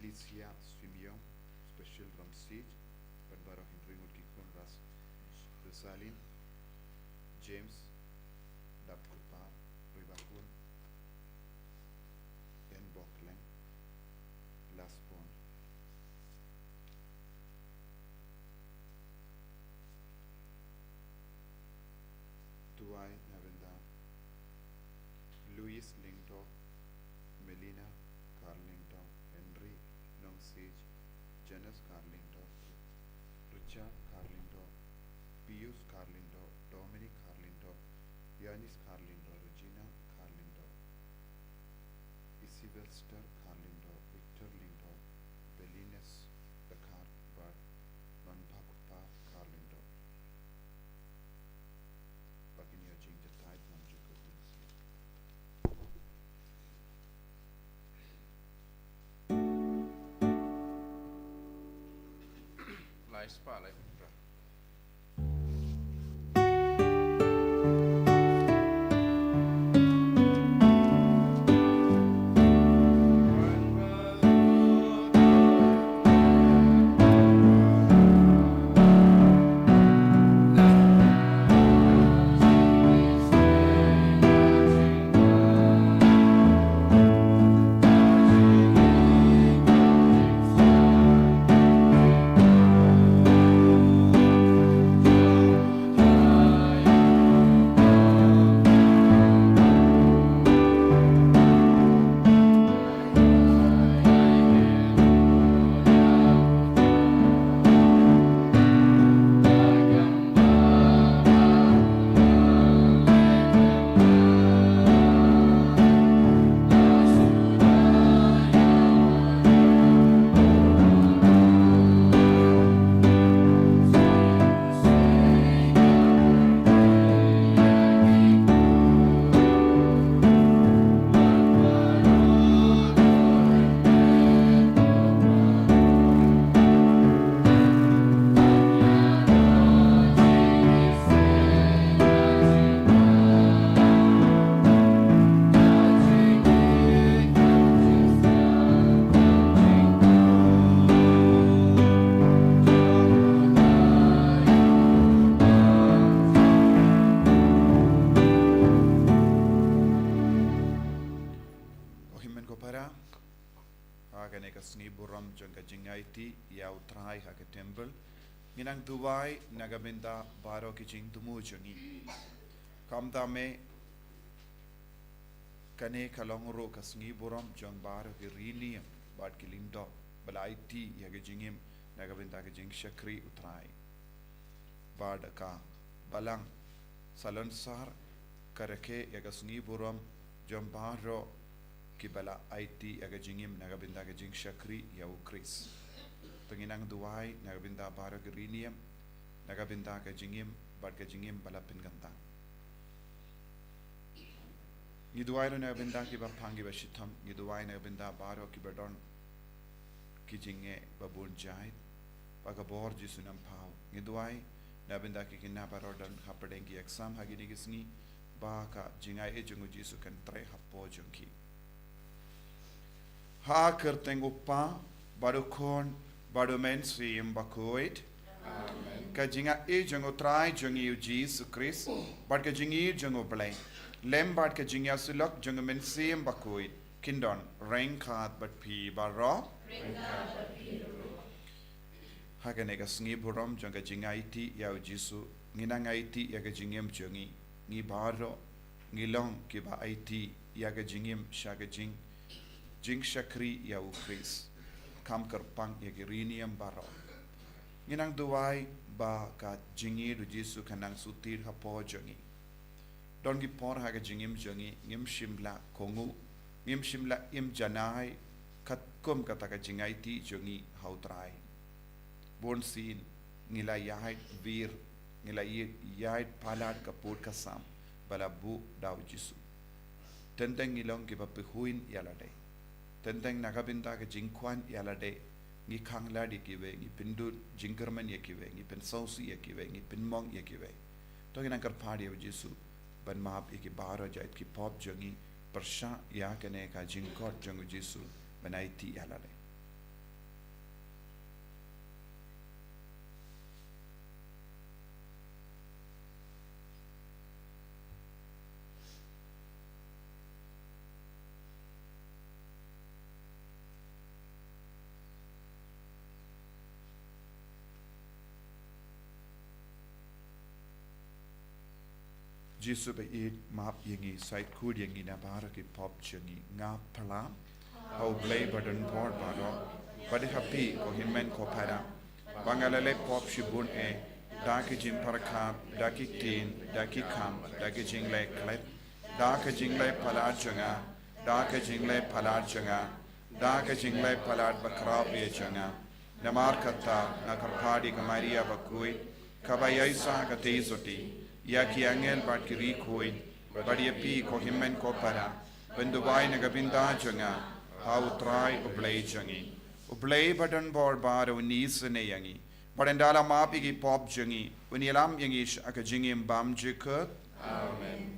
Lait-ïa Simeon, special ram siege, but baro Henry Mudkikun Ras Rusalin, James, Dabkupa, Ribakun, En Boklen, Lasbon, Duai Navenda, Louis Lingdo, Melina Carlington, Henry Nongsage, Janus Carlington, Richard Carlington, Pius Carlington, Dominic Carlington, Yanis Carlington, Regina Carlington, Sylvester Carlington, Victor Lington, Belinus the Carbard, Manpakupa Carlington. Bakin your ginger tide, Manjuka. Lai spa. Sngi buram jangka jingaiti ya utrai ha ke temple nginang duwai nagabenda baro ki jing tumu jangi kamda me kane kalong ro ka sngi buram jang baro ki rini bad ki lindo balaiti ya ke jingim nagabenda ke jing shakri utrai bad ka balang salansar karake ya ka sngi buram jang baro kibala IT aga jingim nagabinda ga jing shakri ya ukris penginang duai nagabinda baro girinium nagabinda ga jingim bad ga jingim bala pinganta ni duai ro nagabinda ki ba phangi ba shitham ni duai nagabinda baro ki badon ki jinge babun jai paga bor jisunam phau ni duai nagabinda ki kinna baro dan hapadengi exam hagini gisni ba ka jingai e jungu jisu kan tre hapo jungki ha kerteng upa baru kon baru mensi Bakhuid ka jinga e jango trai jangi Jisu Christ bad ka jingi jango blai lem bad ka jinga sulak jango mensi Bakhuid kindon rain khat but pi baro ha ka nega sngi buram janga jinga iti ya Jisu nginang iti ya ka jingem jangi ni baro ngilong ki ba iti ya ka jingim shaga jing jing shakri ya ukris kam kerpang ya girinium baro nginang duai ba ka jingi du Jisu kanang sutir hapo jangi don gi por ha ga jingim jangi ngim shimla kongu ngim shimla im janai kat kum kata ka jingai ti jangi hautrai bon sin ngila yahai vir ngila yahai palat kapur kasam bala bu daw Jisu tenteng ngilong ki ba pehuin yalade tenteng nagabinda ke jingkwan yalade ngi khangla di kiwe ngi pindu jingkerman ye kiwe ngi pen sausi ye kiwe ngi pen mong ye kiwe to ngi nangkar phadi ye Jisu ban map ye ki baro jait ki pop jangi persha ya kene ka jingkot jangu Jisu banai ti yalade Jisu be eat map yengi side kud yengi na bara ki pop chengi nga palam how blay badan board baro badi happy ko himmen ko para bangalale pop shibun e daki jim parakha daki tin daki kam daki jingle klet daki jingle palar changa daki jingle palar changa daki jingle palar bakra ye changa namar katta nakarpadi kamaria Bakhuid kabayaisa katezoti ya ki angel bat ki rikhoin badi pi ko himmen ko para bendubai nagabinda changa how try oblay changi oblay badan bor bar unis ne yangi badandala mapi ki pop changi unilam yangi aka jingim bam jikut amen.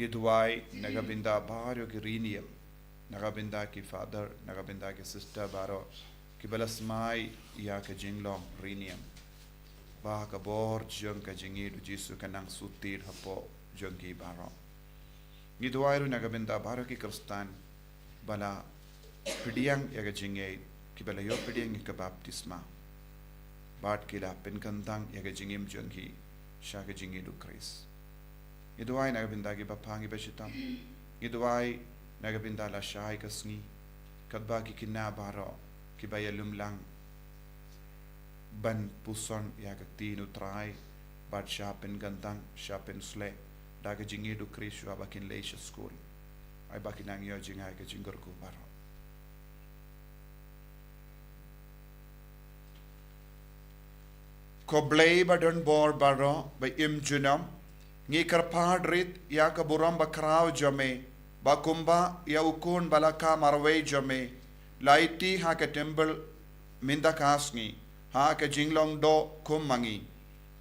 Gidwai nagabinda baro ki rinium nagabinda ki father nagabinda ki sister baro ki balasmai ya ka jinglom rinium ba ka bor jong ka jingi du Jisu kanang sutir hapo jongi baro Gidwai ru nagabinda baro ki kristan bala pidiang ya ka jingi ki bala yo pidiang ka baptisma bat ki la penkantang ya ka jingim jongi sha ka jingi du Christ Gidwai nagabinda ki bapangi bashitam Gidwai nagabinda la shai ka sngi kadba ki kinabaro ki bayalum lang ban puson ya ka tinu trai bat shapen gandang shapen sle daga jingi du Christ wa bakin leisha school ay bakin ang yo jingay ka jingor ko baro ko blay badon bor baro by im junam ngi karpadrit ya ka buram bakraw jame Bakumba ya ukun balaka marway jame. Laiti ha ka temple minda kasngi. Ha ka jinglong do kumangi.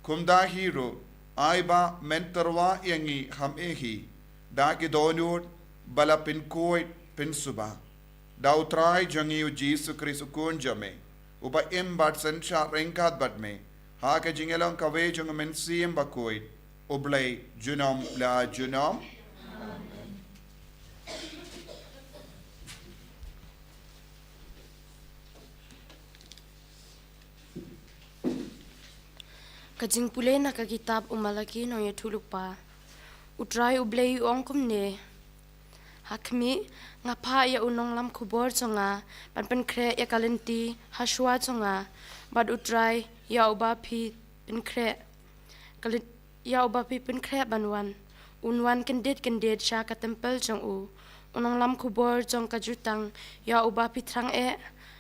Kumda hero. Aiba mentorwa yangi ham ehi. Da ki donut bala pinkoi pinsuba. Da utrai jangi u Jisu Christ ukun jame. Uba imbat sensha rengkat bat me. Ha ka jingelong kawe jang mensiem Bakhuid. Ublay junom la junom. Kajing pulay na kakitab umalaki no yatulog pa. Utray ublay ongkom ne. Hakmi nga pa ya unong lam kubor so nga pan kre ya kalenti haswa so nga bad utray ya ubapi penkre kalit ya ubapi penkre banwan unwan kendet sya ka tempel jong u unong lam kubor jong kajutang ya ubapi trang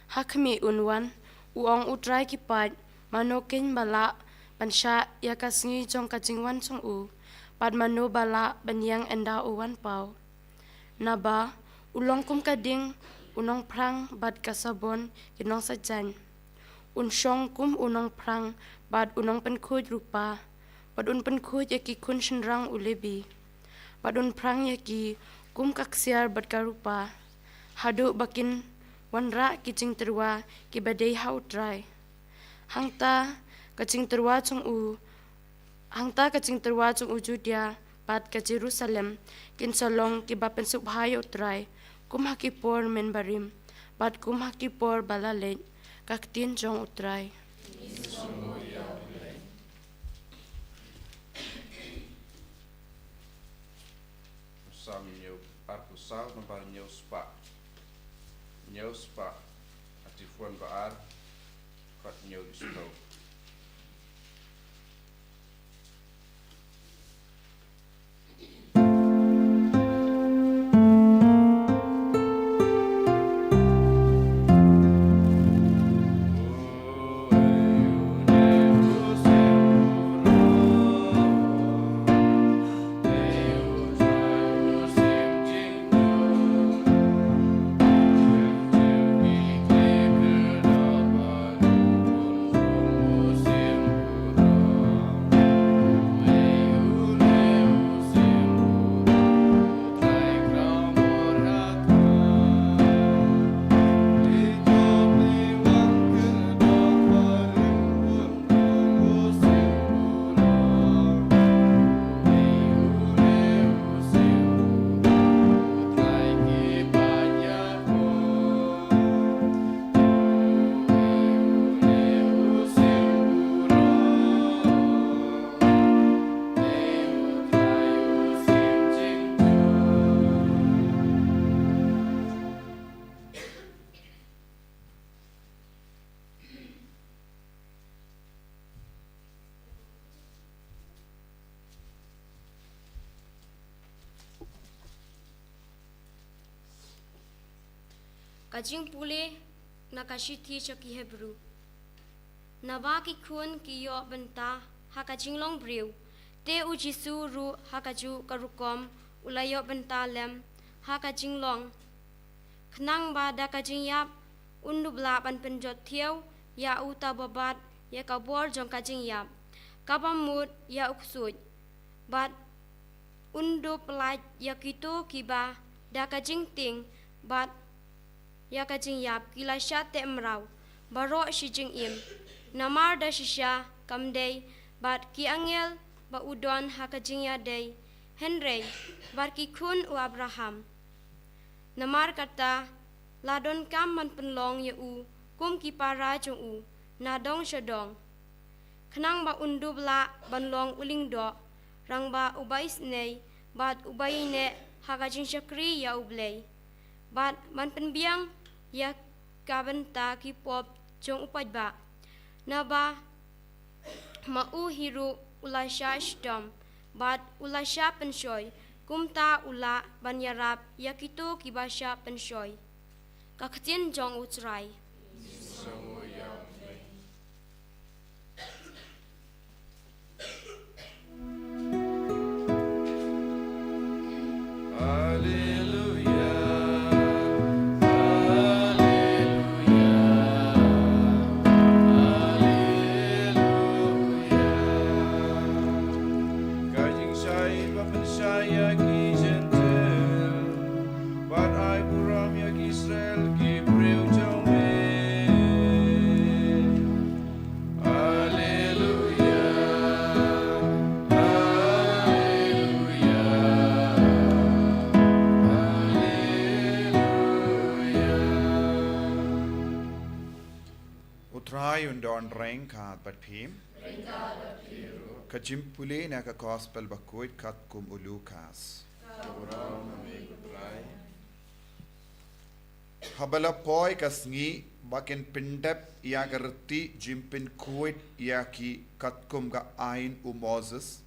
hakmi unwan uong utray kipat manokin bala pansya ya kasngi jong kajingwan jong u pad mano bala banyang enda uwan pau Naba, ulong kum kading, unong prang bad kasabon, kinong sajan. Unsyong kum unong prang bad unong penkud rupa, bad un penkud yaki kun shenrang ulebi. Bad un prang yaki kum kaksiar bad karupa. Hadu bakin wanra kicing terwa ki badai hautrai. Hangta kacing terwa cung u Judea. Pat ke Jerusalem, kin salong ki bapen subhayo try, kum hakipor men barim, pat kum hakipor balalet, kaktin jong utray. Sam nyeu arkusal nambar nyeu spa, atifuan baar, kat nyeu disudau. Kajing pule na kashiti choki Hebrew. Naba ki kun ki yo benta ha kajing long brew. Te u Jisu ru ha kaju karukom ulayo benta lem ha kajing long. Knang ba da kajing yap undu bla ban penjot thiau ya uta babat ya kabor jong kajing yap. Kabamut ya uksud. Bat undu pelaj ya kitu kiba da kajing ting bat ya kajing yap kila sya te mrau baro shi jing im namar da shisha kamdei bat ki angel ba udon ha kajing ya dei Henry bat ki kun u Abraham namar kata ladon kam man penlong ya u kum ki para jong u nadong syadong kenang ba undu bla banlong uling do rang ba ubais nei bat ubai ne ha kajing syakri ya ublei bat man penbiang ya kabenta ki pop jong upaj ba naba mau hiru ulasha shdom bat ulasha penshoy kumta ula banyarap ya kitu kibasha penshoy kaktin jong utrai Hallelujah. utrai undon reng kat bat pim. Kajimpuli na ka gospel Bakhuid kat kum ulukas. Habala poi ka Sngi bakin pindep ya gerti jimpin kuit ya ki kat kum ga ain u Moses.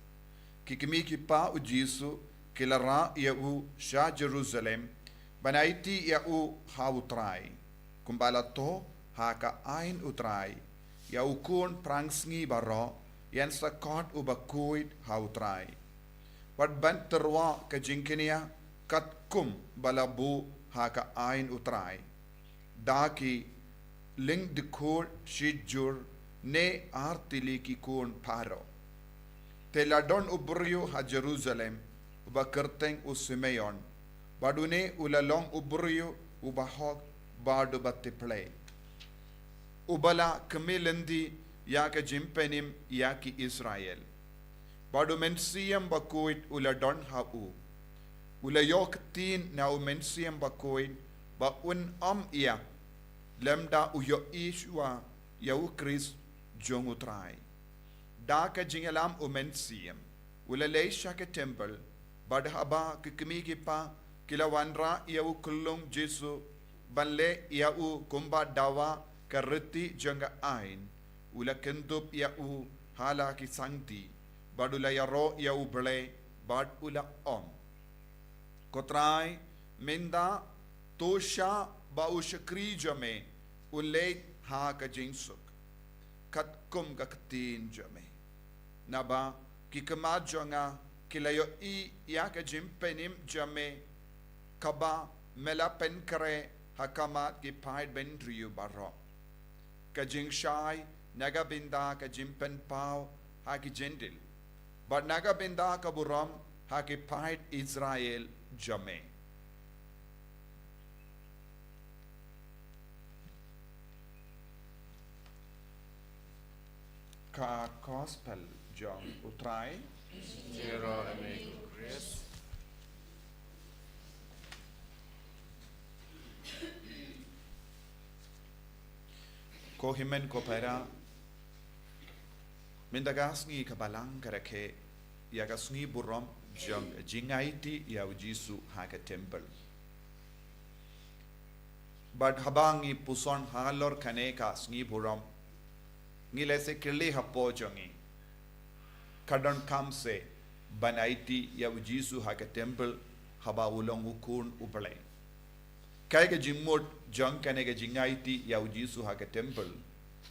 Kikimi ki pa u Jisu kilara ya u sha Jerusalem banaiti ya u ha utrai. Kumbala to ha ka ain utrai. Ya u kun prang Sngi baro yan sa kot u Bakhuid ha utrai. Wat ban terwa ka jinkinia kat kum balabu ha ka ain utrai. Daki ling de kur shijur ne artili ki kun paro. Teladon ubryo ha Jerusalem uba kerteng u Simeon. Badune ulalong ubryo uba hok badu batiple. Ubala kemilendi ya ka jimpenim ya ki Israel. Badu mensiyam Bakhuid uladon ha u. Ula yok tin na u mensiyam Bakhuid ba un iya lemda u yo Ishua ya u Chris jong utrai. Da ka jingalam u mensiyam. Ula leisha ke temple bad haba kikimi pa kila wanra ya u kullung Jisu banle ya u kumba dawa kariti janga ain. Ula kendup ya u hala ki sangti. Badula yaro ya u ble bad ula Kotrai minda tosha ba u shakri jame uleit ha ka jinsuk. Kat kum ga katin jame. Naba ki kama jonga kilayo I ya ka jimpenim jame kaba mela penkare hakamat ki paid bendriyu baro. Ka jingshai naga binda ka jimpen pau ha ki jendil. But naga binda ka buram ha ki paid Israel jame. Ka gospel jong utrai Zero amigo Chris. ko himen ko pera mindaga Sngi kabalang karake ya ka Sngi buram jong jingaiti ya Jisu ha ka temple. But habangi puson halor kane ka Sngi buram ngile se kirli hapo jongi kadon kamse banaiti ya Jisu ha ka temple haba ulong ukun ubale kai ka jimot jong kane ka jingaiti ya Jisu ha ka temple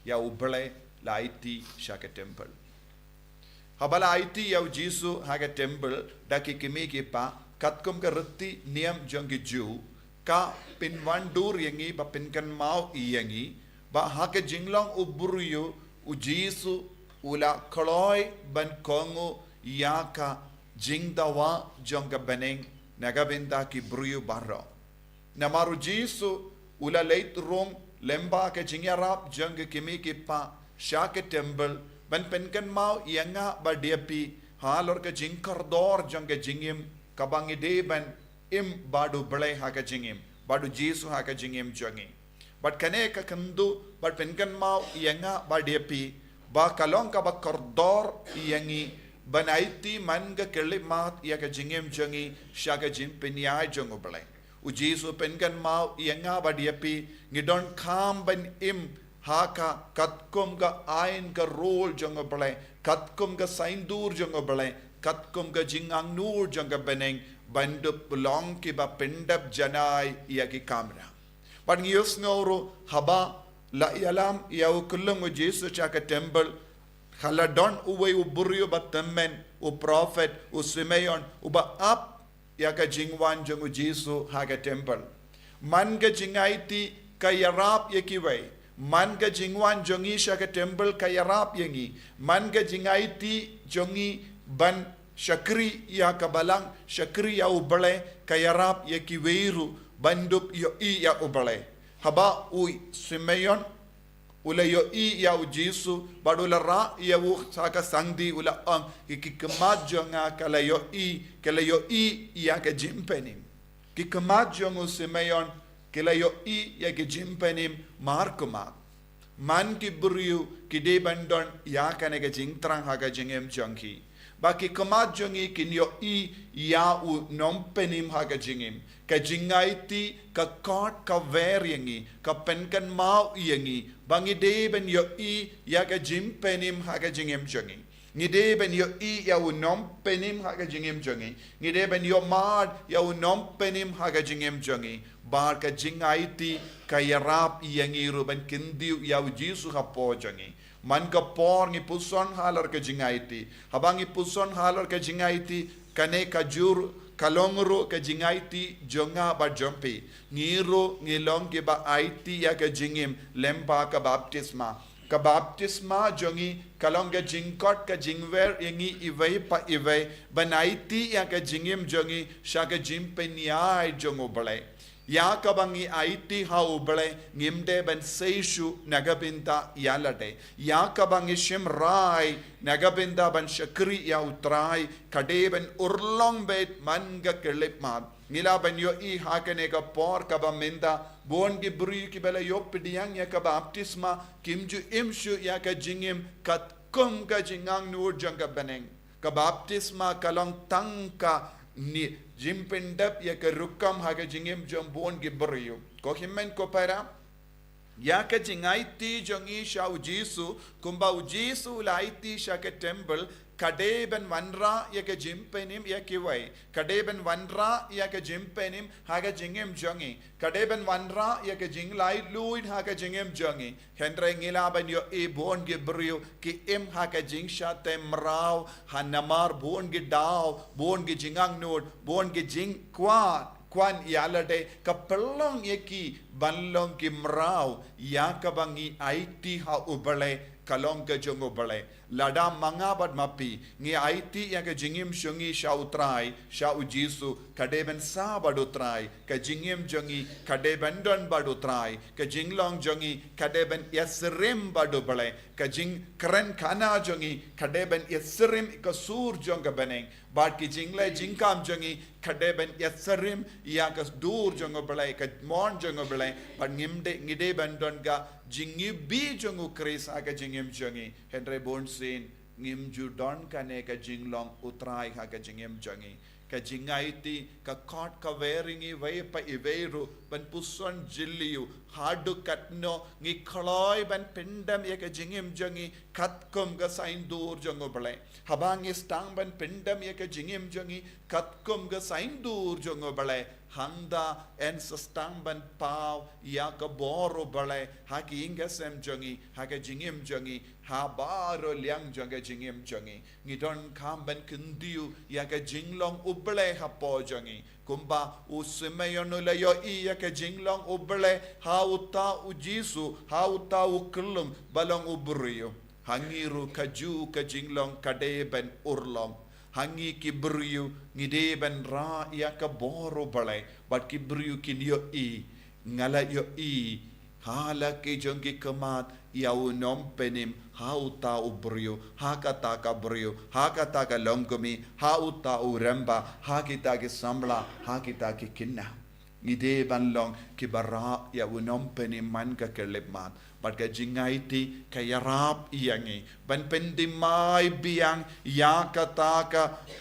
ya ubale laiti sha ka temple habala IT ya Jisu ha ka temple daki kimi ki pa katkum ka rutti niam jong ki ju ka pinwandur yangi ba pinkan mau yangi ba ha ka jinglong ubruyo u Jisu ula koloi ban kongo yaka jingdawa jonga beneng nagabinda ki bruyu barro. Namaru Jisu ula leit rom lemba ke jingyarap jonga kimi ki pa shake temple ban penkan mau yanga ba diapi halor ke jingkardor jonga jingim kabangi de ban im badu bale ha ka jingim badu Jisu ha ka jingim jongi. But kane ka kandu but penkan mau yanga ba diapi ba kalong ka ba kordor yangi banaiti manga kelimat ya ka jingem jangi shaga jin pinyai jongo bale u Jisu penkan mau yanga ba diapi ngidon kam ban im haka katkum ga ain ka role jongo bale katkum ga saindur jongo bale katkum ga jingang nur jongo beneng bandup long ki ba pendap janai ya ki kamera but ngiyos ngoro haba la yalam ya ukullung u Jisu chaka temple haladon uwe uburyo batemen u prophet u Simeon u ba up ya ka jingwan jong u Jisu ha ka temple man ga jingaiti kayarap yakiway man ga jingwan jongi sha ka temple kayarap yangi man ga jingaiti jongi ban shakri ya ka balang shakri ya ubale kayarap yakiweiru bandup yo I ya ubale haba u Simeon ula yo I ya u Jisu badula ra ya u saka sangdi ula ikikamat jonga kala yo I ya ka jimpenim kikamat jongu Simeon kala yo I ya ka jimpenim markumat man ki buriu ki de bandon ya kanega jing trang haga jingem jongi baki kamat jongi kinyo I ya u nompenim haga jingim ka jingaiti ka kot ka veryangi ka penkan mau yangi bangi de ben yo I ya ka jimpenim haga jingem jongi ngide ben yo I ya u nompenim haga jingem jongi ngide ben yo mad ya u nompenim haga jingem jongi bar ka jingaiti ka yarap yangi ruban kindiu ya u Jisu ha po jongi man ka por ngi puson halar ka jingaiti habangi puson halar ka jingaiti kane ka jur kalongro ka jingaiti jonga ba jompe ngiro ngilong ke ba aiti ya ka jingim lempa ka baptisma jongi kalong ka jingkot ka jingwer yangi ivai pa ivai banaiti ya ka jingim jongi sha ka jimpe niai jongo balai ya kabangi aiti ha ubale ngimde ben seishu nagabinda yalade ya kabangi shimrai nagabinda ban shakri ya utrai kade ben urlong bet manga kelip ma nila ben yo I hakane ka por kabaminda bon gi bri ki bela yo pidiang ya ka baptisma kimju imshu ya ka jingim kat kum ka jingang nur janga beneng ka baptisma kalong tangka ni jimpendap ya ka rukam haga jingem jombon gibriyo ko himmen ko para ya ka jingaiti jongi sha u Jisu kumba u Jisu laiti sha ka temple kadeben wanra ya ka jimpenim ya kiwai kadeben wanra ya ka jimpenim haga jingem jongi kadeben wanra ya ka jinglai luin haga jingem jongi hendra ngila ban yo e bon gibriyo ki em haga jingsha temrao hanamar bon gidao bon gi jingang nod bon gi jing kwan yalade kapelong yeki banlong ki mrao ya kabangi aiti ha ubale kalong ka jongo bale lada mangabat mapi ngi aiti ya ka jingim shungi sha utrai sha u Jisu kadeben sa badutrai ka jingim jongi kadeben don badutrai ka jinglong jongi kadeben yasrim badu bale ka jing kren kana jongi kadeben yasrim ka sur jonga beneng bad ki jingle jingkam jongi kadeben yasrim ya ka dur jongo bale ka mon jongo bale bad ngide ben don ga jingi bi jongu kris aga jingim jongi hendre bon sin ngim ju don kane ka jinglong utrai ha ka jingim jongi ka jingaiti ka kot ka weringi vai pa iveru ban puson jilliu hadu katno ngi khloi ban pindam ya ka jingim jongi katkum ga sain dur jongo bale habang stang ban pindam ya ka jingim jongi katkum ga sain dur jongo bale handa en stang ban pau ya ka boro bale ha ki inga sem jongi ha ka jingim jongi ha baro liang jonga jingim jongi ngi don kam ban kundiu ya ka jinglong ubale ha po jongi kumba u simeyon la yo I ya ka jinglong ubale ha uta u Jisu ha uta u kullum balong ubriyo hangiru kaju ka jinglong kade ben urlong hangi kibriyu ngide ben ra ya ka boro balai bat kibriyu kin yo I ngala yo I hala ke jongi kamat ya unom penim ha uta ubriyu ha kata ka briyu ha kata ka longkomi ha uta uramba ha kita ke samla ha kita ke kinna ngide ban long ki bara ya unom penim man ka kelepmat bat ka jingaiti ka yarap iyangi ban pendimai biang ya kata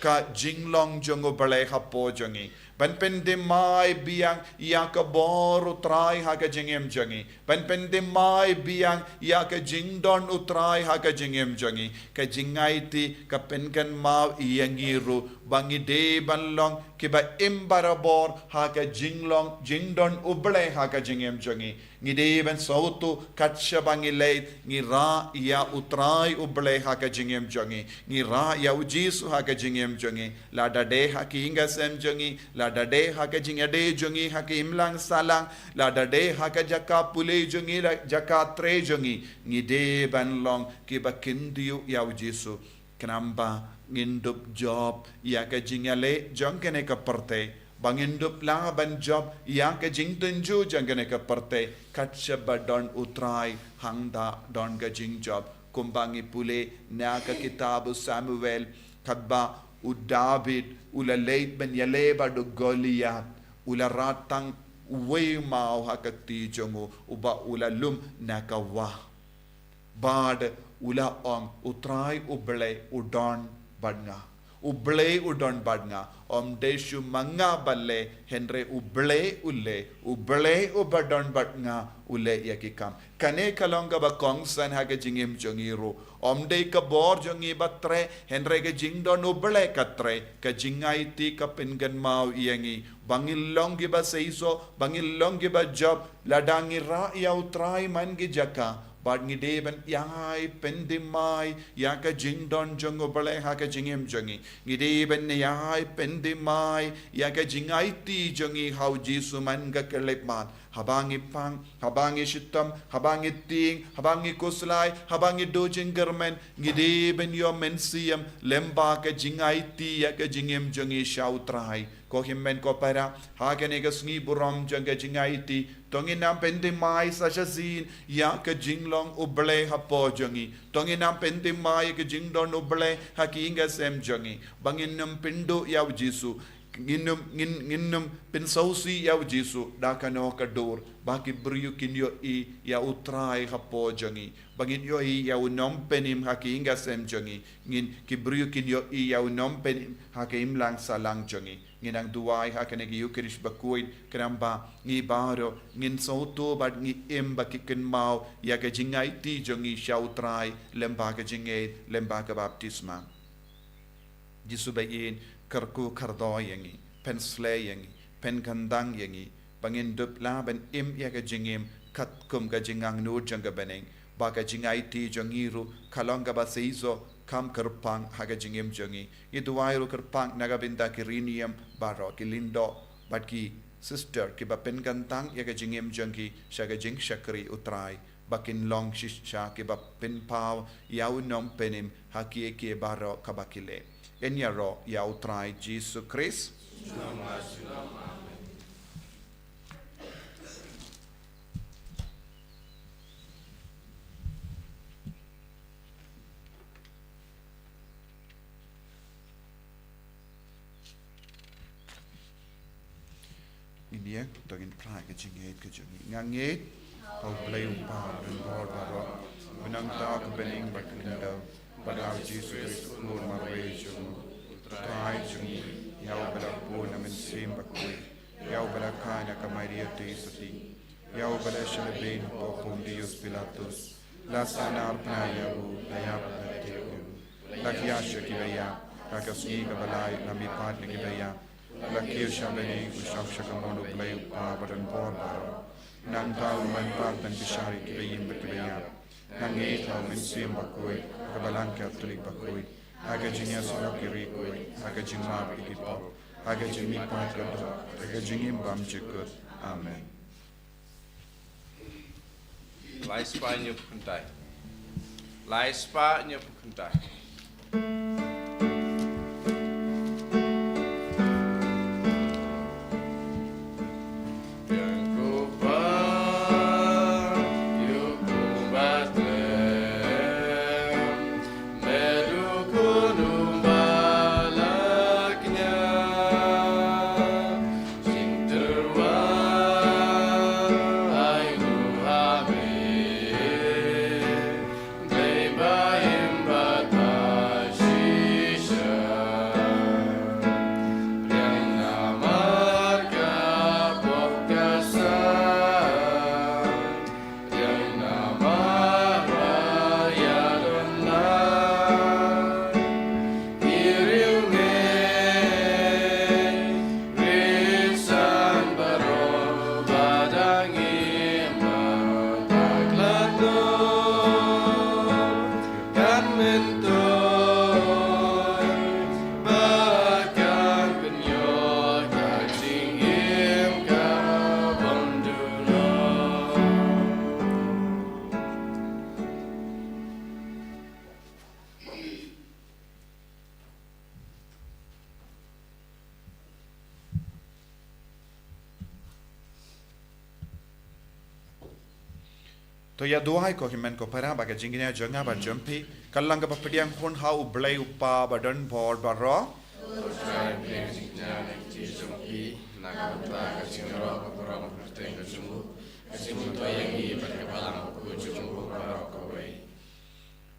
ka jinglong jongo bale hapo jongi ban pendimai biang ya ka boru trai ha ka jingem jongi ban pendimai biang ya ka jingdon utrai ha ka jingem jongi ka jingaiti ka penkan mau iyangi ru bangi de banlong ki ba imbarabor ha ka jingdon uble ha ka jingem jongi ngide ban sautu katsha bangi leit ngi ra ya utrai uble ha ka jingem jongi ngi ra ya Jisu ha ka jingem jongi la da de ha ki inga sem jongi la da de ha ka jinga de jongi ha ki imlang salang la da de ha ka jaka pule jongi la jaka tre jongi ngide ban long ki ba kindiu ya Jisu kenamba ngindup job ya ka jingale jongkene ka parte bangindup la ban job ya ka jingtunju jongkene ka parte katsha badon utrai hangda don ka jing job kumbangi pule na ka kitabu Samuel kadba u David ula leit ben yale ba do Goliath ula ratang uwe mau hakati jongo uba ula lum nakawa bad ula utrai uble udon badnga uble udon badnga deshu manga balle henre uble ubadon badnga ule yakikam kane kalonga ba kongsan haga jingim jongiro de ka bor jongi batre henre ke jingdon uble katre ka jingai ti ka pengan mau iangi bangilong gi ba seiso bangilong gi ba job ladangi ra ya utrai man gi jaka bad ngi deben yai pendimai ya ka jingdon jongo bale ha ka jingim jongi ngi deben yai pendimai ya ka jingai ti jongi hau Jisu man ga kelepman habangi pang habangi shitam habangi ting habangi kuslai habangi dojing germen ngi deben yo mensiam lemba ka jingai ti ya ka jingim jongi shautrai ko himmen ko para ha ka ne ga sngi buram jonga jingai ti tonginam pendimai sashazin ya ka jinglong uble hapo jongi tonginam pendimai ka jingdon uble hakinga sem jongi banginum pindu ya Jisu nginum pinsausi ya Jisu dakano kador baki bryukin yo I ya utrai hapo jongi bangin yo I ya unom penim hakinga sem jongi ngin kibryukin yo I ya unom penim hakim lang salang jongi nginang duwai hakane gi Ïukharist Bakhuid kramba ngi baro ngin sauto bad ngi emba kiken mau ya ga jingai ti jongi shautrai lemba ga jingai lemba ga baptisma Jisu bayin karku kardo yangi pen slay yangi pen kandang yangi bangin dup laban ya ga jingim kat kum ga jingang nu janga beneng ba ga jingai ti jongiru kalonga ba seizo kam kerpang haga jingim jongi itu wairu kerpang naga binta kirinium baro kilindo batki sister ki ba pen kantang ya ga jingim jongi shaga jing shakri utrai bakin long shisha ki ba pen pau yau nom penim haki ke baro kabakile enyaro ya utrai Jisu Christ India togin prai ke jinget ke jungi nganget au play pa dan bor baro menang ta ke bening baklindo padau Jisu Kristus nur marwe jung trai jungi yau bala pu na men sim bakui yau bala kana ka Maria te sati yau bala shalbin po Pontius Pilatus la sanar praya bu daya te la kiasha ki daya ka kasni ka balai na mi pat ki daya la kirsha bene ushak shakamono play pa badan bor baro nang tau man pat dan bishari ki bayin bakaya nang e tau men sim bakui ka balan ka tulik bakui aga jinya sura kiri koi aga jingma ki po aga jimi pat ka do aga jingim bam jikut amen Lai spa nyo pukuntai. Lai spa nyo pukuntai. To ya duhai ko himen ko para baga jingina jonga ba jumpi kalanga ba pediang hun ha ublai upa badan bor baro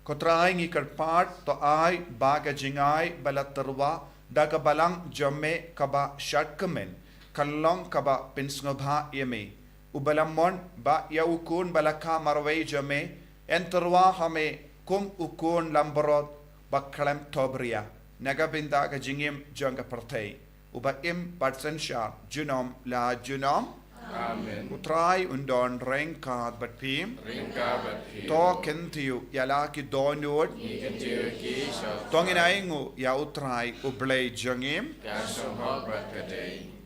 ko try ngi karpat to ai ba ka jingai balatarwa da ka balang jome ka ba shatkamen kalong ka ba pinsngobha yeme ubalamon ba ya ukun balaka marwei jome enterwa hame kum ukun lamborot bakkalem tobria naga binda ka jingim jonga partei uba im patsensha junom la junom Amen. Utrai undon rengkad bat pim to kentiu yala ki donod tongin aingu ya utrai ublei jangim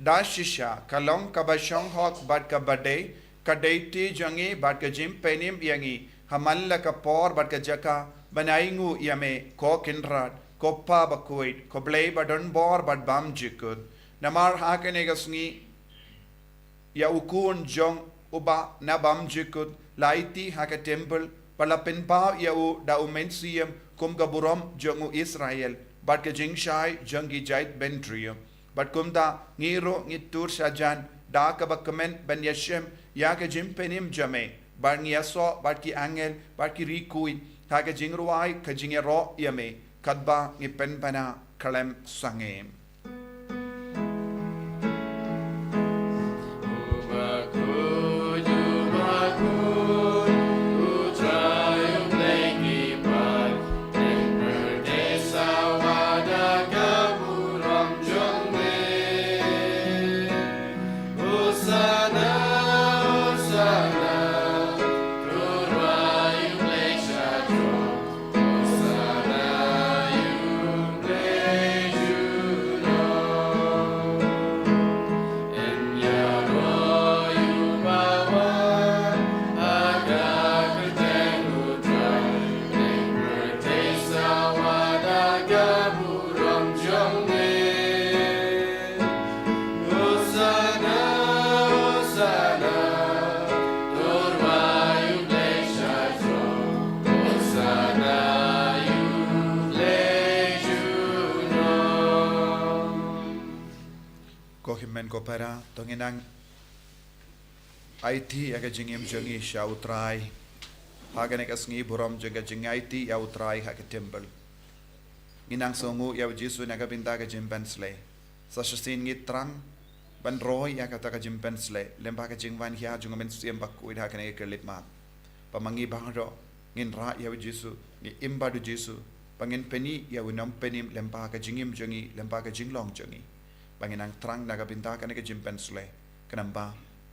dashisha kalong kabashong hok bat kabade kadaiti jangi bat kajim penim yangi hamalla ka por bat kajaka banaingu yame ko kinrad koppa bakhuid ko blei badon bor bat bam jikud namar hakenega sngi ya ukun jong uba na bam jikut laiti haka temple pala penpa ya u da umensium kum gaburom jong u Israel bat ke jingshai jangi jait bentrium bat kum da ngiro ngitur sajan da ka bakamen ben yashem ya ke jimpenim jame bat ngiaso bat ki angel bat ki rikui haka jingruai ka jingero yame kadba ngipen pana kalem sangem ko para tonginang IT aga jingim jangi shautrai hagane kasngi buram jaga jingaiti ya utrai ha temple inang songu ya Jisu naga binta ga jimpensle sa shin ngi trang ban roy ya kata ga jimpensle lemba ga jingwan hia jungamen siem Bakhuid hagane kelit mat pamangi bangro ngin ra ya Jisu ni imbadu Jisu pangin peni ya unam penim lemba ga jingim jangi lemba ga jinglong jangi banginang trang naga binta ka naga jimpensle kanamba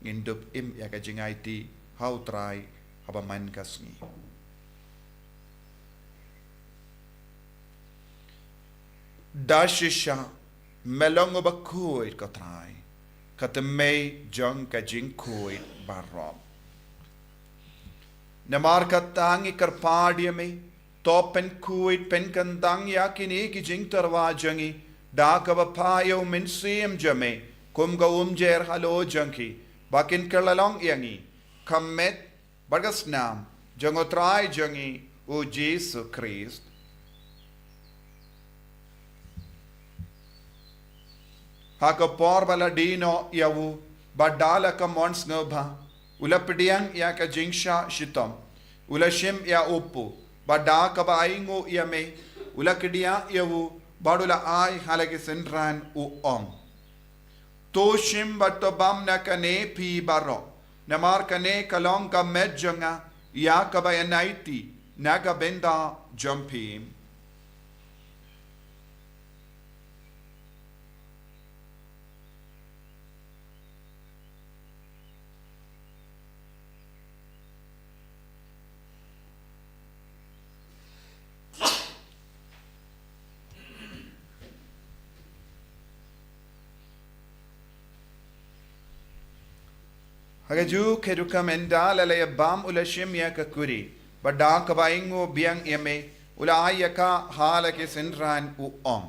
ngindup im ya ka jingaiti how try habaman kasngi dashisha melong Bakhuid ka try katemei jong ka jingkuid barom namar ka tangi karpadiame topen kuid pen kandang ya kini ki jing tarwa jangi da ka bapayo minsim jame kum ga umjer halo janki bakin kalalong yangi kammet bagas nam jangotrai jangi u Jisu Christ haka por bala dino yawu badala ka mons ngobha ulapdiang ya ka jingsha shitom ulashim ya upu bada ka baingu yame ulakdia yawu badula ai halaki sendran u ong toshim batobam na kane pi baro namar kane kalong ka medjanga ya ka bayanaiti naga benda jumpim Hagaju keruka mendala le bam ulashim ya kakuri bada kabaingo biang yame ulayaka halake sendran u om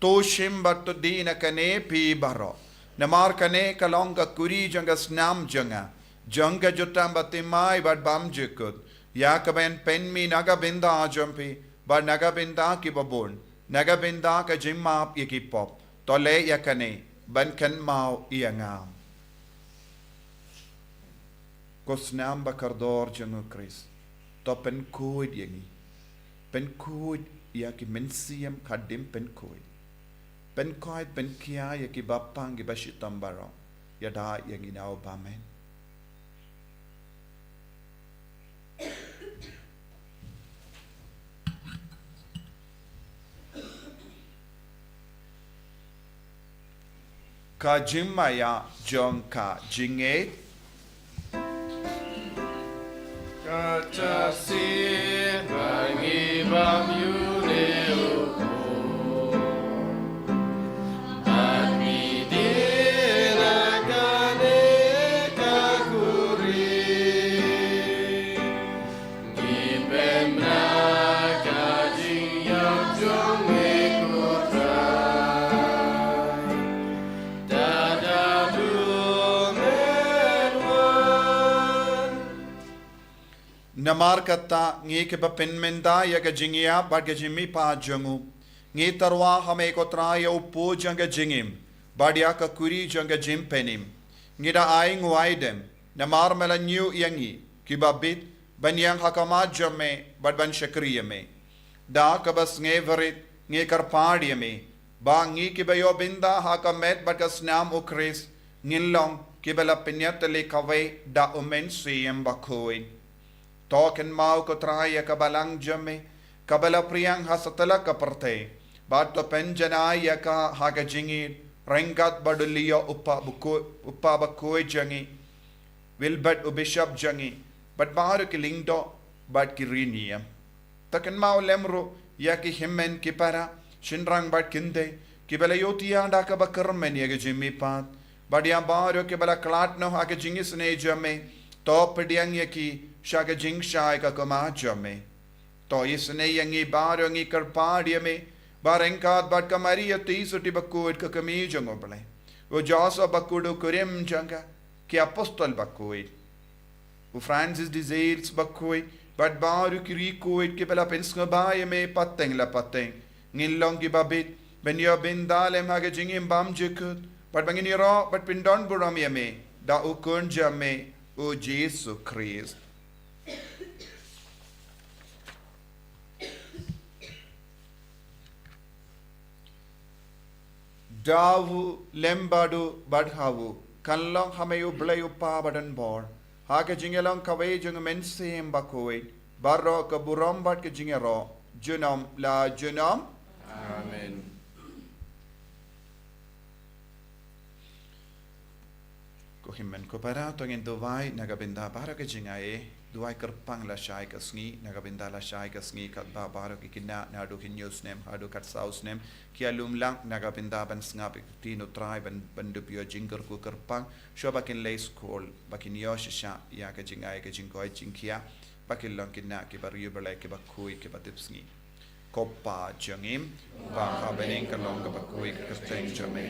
toshim batto dina kane pi baro namar kane kalonga kuri janga snam janga jotam batimai bad bam jikut ya kaben penmi naga binda jumpi bad naga binda ki babon naga binda ka jimma yakipop tole yakane ban kan mau iangam Kosnam bakardor jangu Christ topen kuid yangi เป็นคุยอยากกิเมนเซียมขัดดิมเป็นคุยเป็นคอยเป็นขี้ยาอยากกิบับปังกิบชิตัมบารองยาได้ยังกินเอาบาเมนกาจิมมายาจงกาจิงเอกาจาสีบางีบามยูเนโอโคอามีเดลากาเนกาคุรีกีเปมนากาจิงยาจงเอกุตรา Namar kata ngi ke bapinmenda ya ke jingia bad ke jimmi pa jangu ngi tarwa hame ko traya upo janga jingim badia ka kuri janga jim penim ngi da aing waidem namar mela new yangi ki babit banyang hakama jamme bad ban shakriya me da ka bas nge varit ngi karpadi me ba ngi ki bayo binda hakamet bad ka snam ukris ngilong ki bela pinyat le kawai da umen siyem bakhuid Token mau ko traya kabalang jame kabala priyang hasatala kaparte bato penjanaya ka hagajingi rengat baduliyo uppa bakoi jangi wilbert ubishop jangi but baharu ki lingdo but ki riniyam token mau lemro ya ki himmen ki para shinrang bat kinde ki bala yotiya da ka bakarmen ya jimmi pat badia baharu ki bala klat no hagajingi sne jame to pediang ya ki Shaga jing shai ka kama jame. To isne yangi barangi karpadia me. Barengkat bat kamaria tisuti bakuid ka kami jangobale. O jasa bakudu kurim janga. Ki apostol bakuid. O Francis desires bakuid. Bat baru kiri kuid ki pala penska baye me pateng la pateng. Ngilong ki babit. Benyo bindalem haga jingim bam jikut. Bat bangini ra bat pindon buram yame. Da ukun jame. O Jisu Christ. Davu lembadu badhavu kanlong hameyu blayu pa badan bor hake jingelong kawai jung mensim bakoi barro ka buram bad ke jingero junam la junam Amen. ko himmen ko para to ngin dovai nagabinda para ke jingae duai kerpang la shai ka sngi nagabinda la shai ka sngi kat ba baro ki kinna na do kin news nem hadu kat saus nem ki alum lang nagabinda ban snga pe tino try ban du pio jinger ko kerpang sho bakin lay school bakin yosh sha ya ka jingai ka jingoi jingkia bakin lang kinna ki bar yu balai ki bakui ki batip sngi koppa jangim ba ha bening ka long ka bakui ka steng jame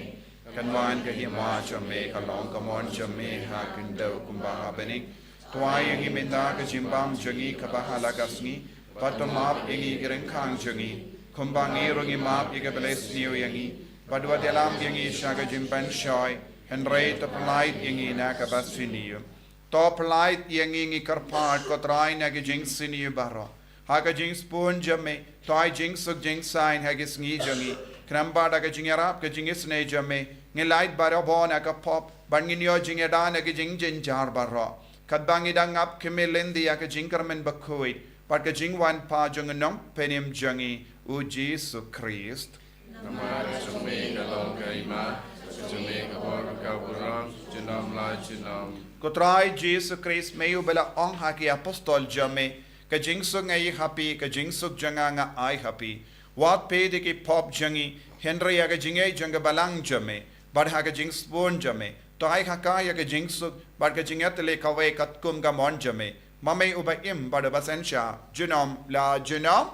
kan wan ka hiama jame ka long ka mon jame ha kin do kumba ha bening Tuai yang iminda ke jimbang jangi kabahala kasngi, patomap yangi gerengkang jangi, kumbangi rungi map ika beles niu yangi, padua dalam yangi shaga jimpan shoy, henry to polite yangi nakabas siniu. To polite yangi ngi karpad kotrai nagi jing siniu baro. Haga jing spoon jame, toy jing suk jing sign hagis ngi jangi, kramba daga jingarap ke jingis ne jame, ngi light baro bon aka pop, bangin yo jingadan nagi jing jinjar baro. Kadbangi dangap kemilendi ya ke jingkermen bakhuid, pat ke jingwan pa jungenong penim jangi u Jisu Christ. Namara jame kalong kaima, jame kabor kaburam, junam la junam. Kotrai Jisu Christ meyu bela ong haki apostol jame, ke jingsuk ngai happy, ke jingsuk janga nga ai happy. Wat pede ki pop jangi, Henry ya ke jingai janga balang jame, bad ha ke jingspon jame. To ai hakaya ke jingsuk bad ke jingat le kawai katkum ga mon jame mame ubaim bad basensha junom la junom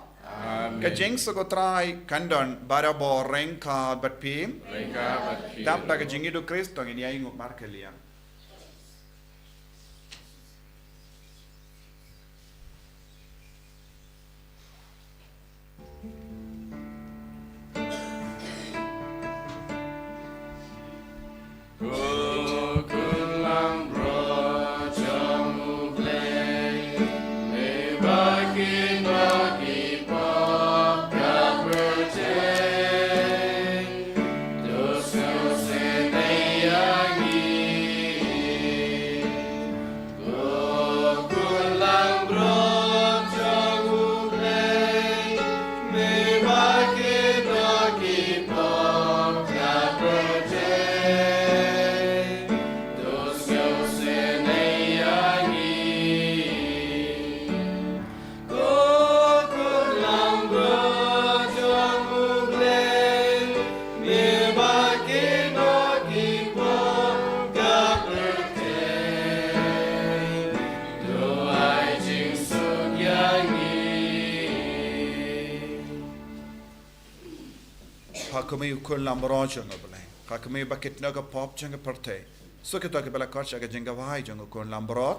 ke jingsuk trai kandon barabo renka bat pim tap da ke jingidu Kristo ngini ai ngut markelia Baki baki pa hakumi ukun lamro jonga bale hakumi bakit naga pop jonga parte so ke to ke bala kach aga jenga vai jonga ukun lamro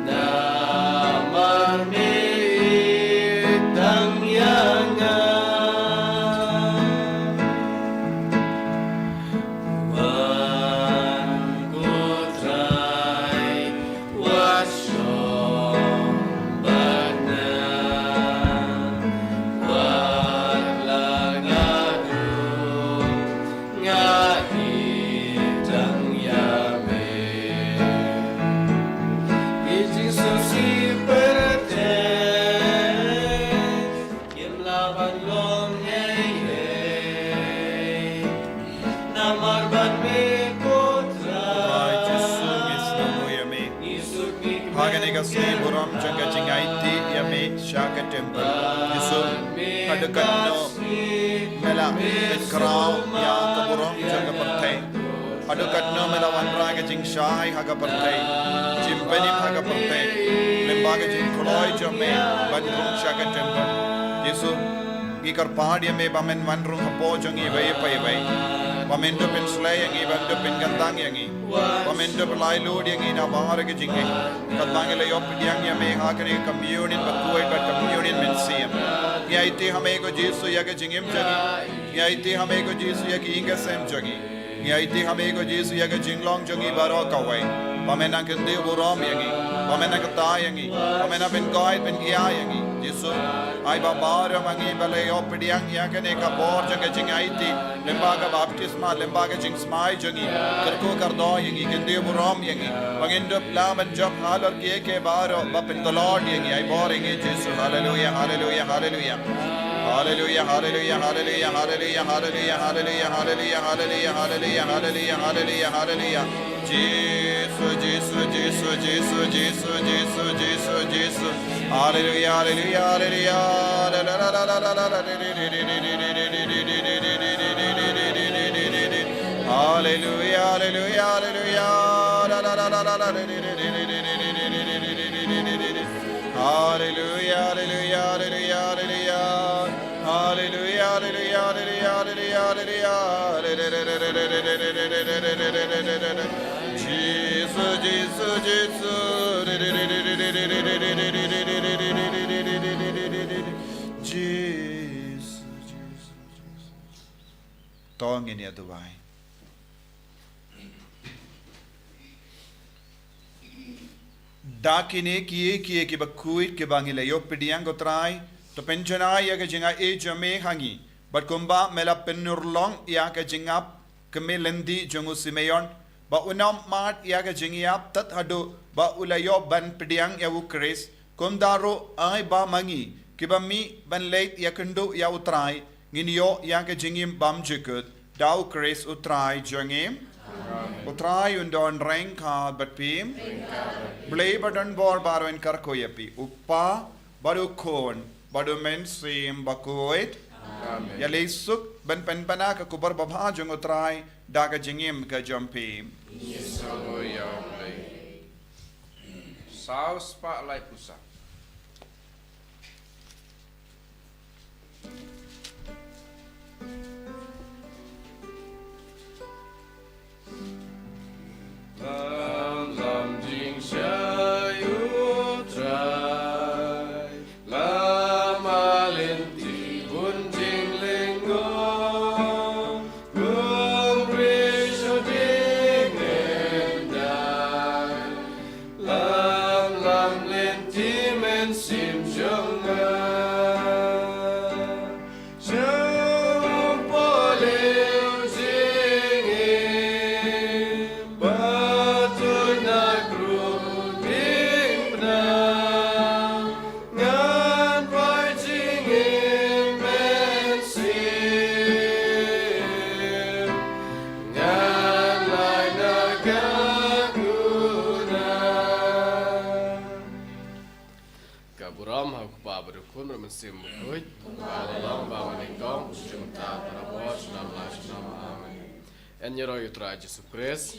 Now ka sngi buram janga jingai ti yame shaka temple Jisu hadakan no mela ben krau ya ka buram janga partai hadakan no mela wanra ka jing shai haga partai jimpani haga partai lemba ka jing koloi jame bandrum shaka temple Jisu ikar pahad yame bamen wanrung hapo jangi vai pai vai Pamendo pen slay yang iban do pen gandang yang i Pamendo pelai load yang i na bahar ke jingai Katang le yop yang ya me ha kare communion Bakhuid but communion men same Ya ite hame ko Jisu ya ke jingim jagi Ya ite hame ko Jisu ya ke inga sem jagi Ya ite hame ko Jisu ya ke jinglong jangi baro kawai Pamena ke de buram yang i Pamena ke ta yang i Pamena pen guide pen kia yang i Jisu ai babara mangi bale yop yang ya ke ne ka bor jaga jingai ti lemba ka baptisma lemba ka jing smai jangi karko kardo yangi gende buram yangi pangendo plaman job halor ke baro bapin the Lord yangi ai boring Jesus hallelujah hallelujah hallelujah hallelujah hallelujah hallelujah hallelujah hallelujah hallelujah hallelujah hallelujah hallelujah hallelujah hallelujah hallelujah Jesus Jesus Jesus Jesus Jesus Jesus Jesus Jesus hallelujah hallelujah hallelujah la la la la la la Hallelujah, hallelujah, hallelujah. La la la la la la. Hallelujah, hallelujah, hallelujah, hallelujah. Hallelujah, hallelujah, hallelujah, hallelujah. Jesus, Jesus, Jesus. Jesus, Jesus. Tong ini aduai. Dakine kiye ki Bakhuid ke bangile yo pidiang gotrai to penjana ya ke jinga e jame hangi but kumba mela penurlong ya ke jingap kemelendi jongu simeon ba unam mat ya ke jingiap tat hadu ba ulayo ban pidiang ya Ïukharist kumdaro ai ba mangi kibami ban Lait-ïa kendo ya utrai nginyo ya ke jingim bam jikut da Ïukharist utrai jangim utrai undon reng ka bat pim Blay badan bor baro en karkoyapi upa baru kon baru men sim Bakhuid ya leisuk ban penpana ka kubar babha jong utrai daga jingim ka jompi Yeso ya blay Saus pak lai pusat Lam lam jing shayu trai lam alinti bun jing lingong kum risho ding endai lam lam linti men sim jonga Sim Bakhuid, Pardon Nyngkong, Junta Parabos, Nam Lash Nam Amen. En Jisu Christ,